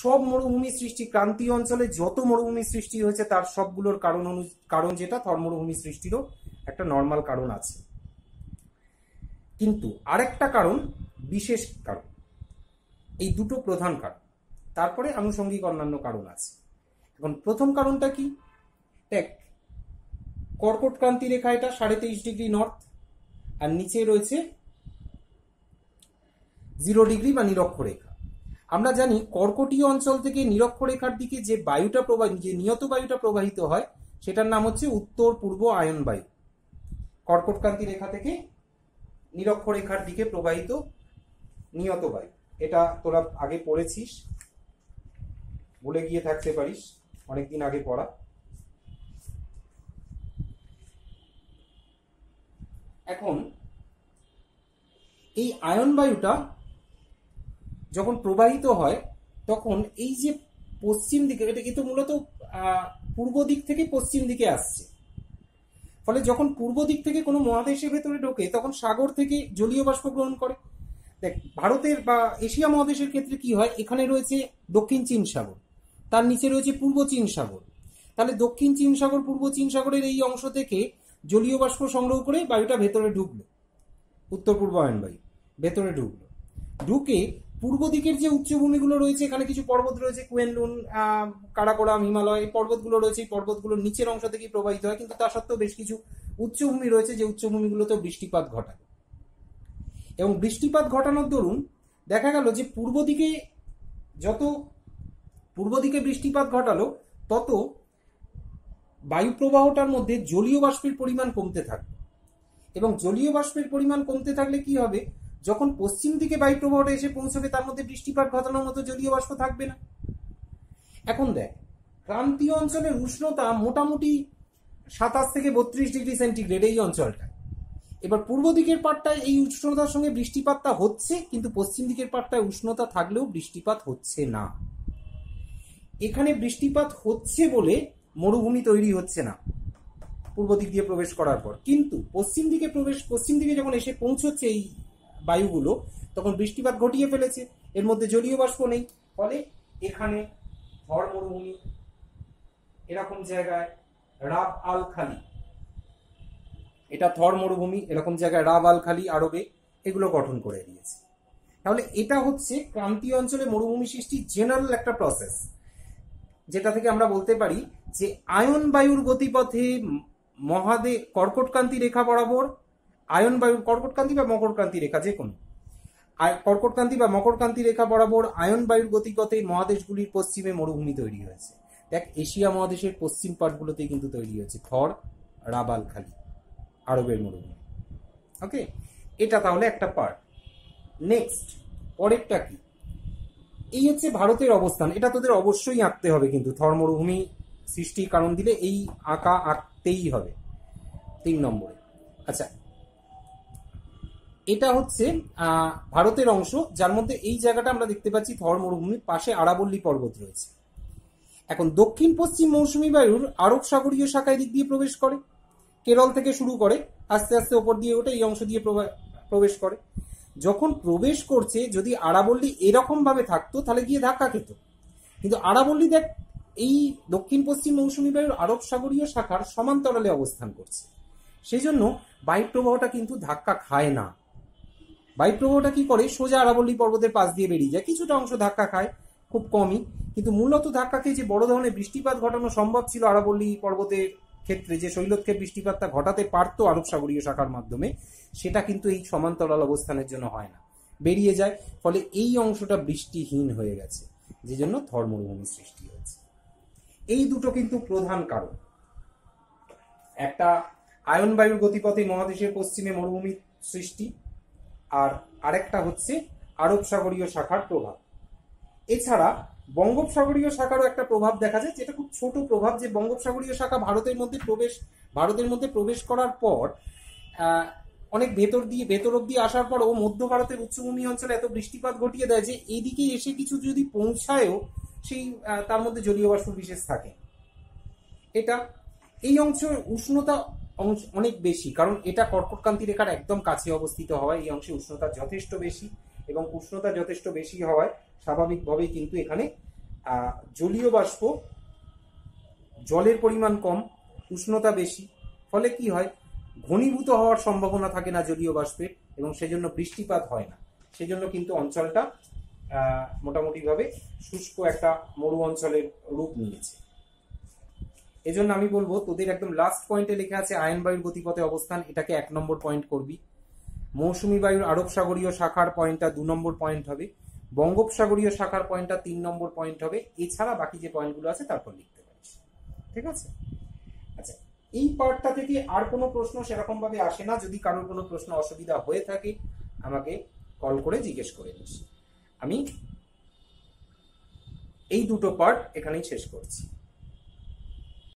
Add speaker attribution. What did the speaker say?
Speaker 1: সব মরুভূমি সৃষ্টি, ক্রান্তীয় অঞ্চলে যত মরুভূমি সৃষ্টি হয়েছে তার সবগুলোর কারণ যেটা, থর মরুভূমি সৃষ্টিরও একটা নর্মাল কারণ আছে। কিন্তু আরেকটা কারণ, বিশেষ কারণ, এই দুটো প্রধান কারণ, তারপরে আনুষঙ্গিক অন্যান্য কারণ আছে। এখন প্রথম কারণটা কি? দেখ, কর্কট ক্রান্তি রেখা এটা 23.5 ডিগ্রি নর্থ, আর নিচে রয়েছে 0 ডিগ্রি বা নিরক্ষরেখা। আমরা জানি কর্কটীয় অঞ্চল থেকে নিরক্ষরেখার দিকে যে বায়ুটা যে নিয়ত বায়ুটা প্রবাহিত হয় সেটার নাম হচ্ছে উত্তর পূর্ব আয়ন বায়ু। কর্কট ক্রান্তি রেখা থেকে নিরক্ষরেখার দিকে প্রবাহিত নিয়ত বায়ু, এটা তোরা আগে পড়েছিস, ভুলে গিয়ে থাকতে পারিস, অনেকদিন আগে পড়া। এখন এই আয়ন বায়ুটা যখন প্রবাহিত হয় তখন এই যে পশ্চিম দিকে, এটা কিন্তু মূলত পূর্ব দিক থেকে পশ্চিম দিকে আসছে, ফলে যখন পূর্ব দিক থেকে কোনো মহাদেশের ভেতরে ঢোকে তখন সাগর থেকে জলীয় বাষ্প গ্রহণ করে। দেখ, ভারতের বা এশিয়া মহাদেশের ক্ষেত্রে কি হয়, এখানে রয়েছে দক্ষিণ চীন সাগর, তার নিচে রয়েছে পূর্ব চীন সাগর। তাহলে দক্ষিণ চীন সাগর, পূর্ব চীন সাগরের এই অংশ থেকে জলীয় বাষ্প সংগ্রহ করে বায়ুটা ভেতরে ঢুকলো, উত্তর পূর্ব আয়ন বায়ু ভেতরে ঢুকলো। ঢুকে পূর্ব দিকের যে উচ্চভূমিগুলো রয়েছে, এখানে কিছু পর্বত রয়েছে, কুয়েনলুন, কারাকোরাম, হিমালয়, এই পর্বতগুলো রয়েছে, এই পর্বতগুলোর নিচের অংশ থেকেই প্রবাহিত হয়। কিন্তু তা সত্ত্বেও বেশ কিছু উচ্চভূমি রয়েছে যে উচ্চভূমিগুলোতে বৃষ্টিপাত ঘটায়, এবং বৃষ্টিপাত ঘটানোর দরুন দেখা গেল যে পূর্ব দিকে বৃষ্টিপাত ঘটালো তত বায়ু প্রবাহটার মধ্যে জলীয় বাষ্পের পরিমাণ কমতে থাকবে, এবং জলীয় বাষ্পের পরিমাণ কমতে থাকলে কি হবে, যখন পশ্চিম দিকে বায়ু প্রবাহটা এসে পৌঁছবে তার মধ্যে বৃষ্টিপাত ঘটানোর মতো জলীয় বাষ্প থাকবে না। এখন দেখ, ক্রান্তীয় অঞ্চলের উষ্ণতা মোটামুটি 27 থেকে 32 ডিগ্রি সেন্টিগ্রেড এই অঞ্চলটা। এবার পূর্ব দিকের পাটটায় এই উষ্ণতার সঙ্গে বৃষ্টিপাতটা হচ্ছে, কিন্তু পশ্চিম দিকের পাটটায় উষ্ণতা থাকলেও বৃষ্টিপাত হচ্ছে না। এখানে বৃষ্টিপাত হচ্ছে বলে মরুভূমি তৈরি হচ্ছে না পূর্ব দিক দিয়ে প্রবেশ করার পর, কিন্তু পশ্চিম দিকে যখন এসে পৌঁছচ্ছে এই বায়ুগুলো তখন বৃষ্টিপাত ঘটিয়ে ফেলেছে, এর মধ্যে জলীয় বাষ্প নেই, ফলে এখানে থর মরুভূমি, এরকম জায়গায় রাব আল খালি, এটা থর মরুভূমি, এরকম জায়গায় রাব আল খালি আরবে, এগুলো গঠন করে দিয়েছে। তাহলে এটা হচ্ছে ক্রান্তীয় অঞ্চলে মরুভূমি সৃষ্টি জেনারেল একটা প্রসেস, যেটা থেকে আমরা বলতে পারি যে আয়ন বায়ুর গতিপথে কর্কটক্রান্তি রেখা বরাবর, আয়ন বায়ুর কর্কটক্রান্তি বা মকরক্রান্তি রেখা, যে কোনো কর্কটক্রান্তি বা মকরক্রান্তি রেখা বরাবর আয়ন বায়ুর গতিপথে মহাদেশগুলির পশ্চিমে মরুভূমি তৈরি হয়েছে। দেখ, এশিয়া মহাদেশের পশ্চিম পার্টগুলোতেই কিন্তু তৈরি হয়েছে থর, রাব আল খালি, আরবের মরুভূমি। ওকে, এটা তাহলে একটা পার্ট। নেক্সট, পরেরটা কি? এই হচ্ছে ভারতের অবস্থান, এটা তোদের অবশ্যই আঁকতে হবে, কিন্তু থর মরুভূমি সৃষ্টির কারণ দিলে এই আঁকতেই হবে 3 নম্বরে। আচ্ছা, এটা হচ্ছে ভারতের অংশ, যার মধ্যে এই জায়গাটা আমরা দেখতে পাচ্ছি থর মরুভূমির পাশে আরাবল্লী পর্বত রয়েছে। এখন দক্ষিণ পশ্চিম মৌসুমী বায়ুর আরব সাগরীয় শাখায় দিক দিয়ে প্রবেশ করে, কেরল থেকে শুরু করে আস্তে আস্তে ওপর দিয়ে ওঠে, এই অংশ দিয়ে প্রবেশ করে। যখন প্রবেশ করছে, যদি আরাবল্লী এরকম ভাবে থাকতো তাহলে গিয়ে ধাক্কা খেত, কিন্তু আরাবল্লী দেখ এই দক্ষিণ পশ্চিম মৌসুমী বায়ুর আরব সাগরীয় শাখার সমান্তরালে অবস্থান করছে, সেই জন্য বায়ু প্রবাহটা কিন্তু ধাক্কা খায় না। বায়ু প্রবাহটা কি করে, সোজা আরাবল্লী পর্বতের পাশ দিয়ে বেরিয়ে যায়, কিছুটা অংশ ধাক্কা খায়, খুব কমই, কিন্তু মূলত ধাক্কা খেয়ে যে বড় ধরনের বৃষ্টিপাত ঘটানো সম্ভব ছিল আরাবল্লী পর্বতের ক্ষেত্রে, যে শৈলক্ষেপ বৃষ্টিপাতটা ঘটাতে পারতো আরব সাগরীয় শাখার মাধ্যমে, সেটা কিন্তু এই সমান্তরাল অবস্থানের জন্য হয় না, বেরিয়ে যায়, ফলে এই অংশটা বৃষ্টিহীন হয়ে গেছে, যে জন্য থর মরুভূমি সৃষ্টি হয়েছে। এই দুটো কিন্তু প্রধান কারণ, একটা আয়ন বায়ুর গতিপথে মহাদেশের পশ্চিমে মরুভূমি সৃষ্টি, আর আরেকটা হচ্ছে আরব সাগরীয় শাখার প্রভাব। এছাড়া বঙ্গোপসাগরীয় শাখারও একটা প্রভাব দেখা যায়, যেটা খুব ছোট প্রভাব, যে বঙ্গোপসাগরীয় শাখা ভারতের মধ্যে প্রবেশ করার পর অনেক ভেতর অব্দি আসার পর ও মধ্য ভারতের উচ্চভূমি অঞ্চলে এত বৃষ্টিপাত ঘটিয়ে দেয় যে এইদিকে এসে কিছু যদি পৌঁছায়ও সেই তার মধ্যে জলীয় বাষ্প বিশেষ থাকে। এই অংশের উষ্ণতা অনেক বেশি, কারণ এটা কর্কটক্রান্তি রেখার একদম কাছে অবস্থিত হওয়ায় এই অংশে উষ্ণতা যথেষ্ট বেশি, এবং উষ্ণতা যথেষ্ট বেশি হওয়ায় স্বাভাবিকভাবেই কিন্তু এখানে জলীয় বাষ্প, জলের পরিমাণ কম, উষ্ণতা বেশি, ফলে কি হয়, ঘনীভূত হওয়ার সম্ভাবনা থাকে না জলীয় বাষ্পের, এবং সেজন্য বৃষ্টিপাত হয় না। সেজন্য কিন্তু অঞ্চলটা মোটামুটিভাবে শুষ্ক একটা মরু অঞ্চলের রূপ নিয়েছে। এজন্য আমি বলবো তোদের একদম লাস্ট পয়েন্টে লেখা আছে আয়ন বায়ুর গতিপথে অবস্থান, এটাকে 1 নম্বর পয়েন্ট করবি। মৌসুমী বায়ুর আরব সাগরীয় শাখার পয়েন্টটা 2 নম্বর পয়েন্ট হবে। বঙ্গোপসাগরীয় শাখার পয়েন্টটা 3 নম্বর পয়েন্ট হবে। এছাড়া বাকি যে পয়েন্টগুলো আছে তারপর লিখতে পারিস। ঠিক আছে? আচ্ছা, এই পার্টটা থেকে আর কোনো প্রশ্ন সেরকম ভাবে আসে না। যদি কারোর কোনো প্রশ্ন অসুবিধা হয়ে থাকে আমাকে কল করে জিজ্ঞেস করে নিস। আমি এই দুটো পার্ট এখানেই শেষ করছি।